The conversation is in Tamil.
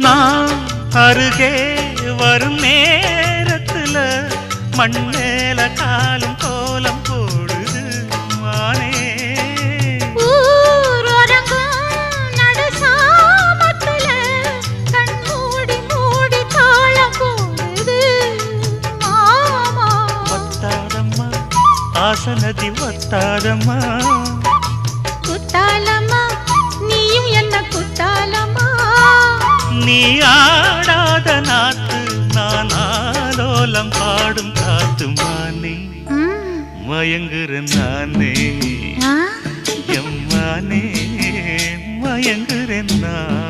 நான் அருகே வரும் நேரத்துல மண்ணேல காலும் கோலம் போடுது மானே ஆசனதி வத்தாதம்மா குத்தாலம்மா நீயும் என்ன குத்தாலம்மா நீ ஆடாத நாத்து நான் ஆலோலம் பாடும் காத்து மானே மயங்குறேன் நானே எம்மானே மயங்குறேன் நான்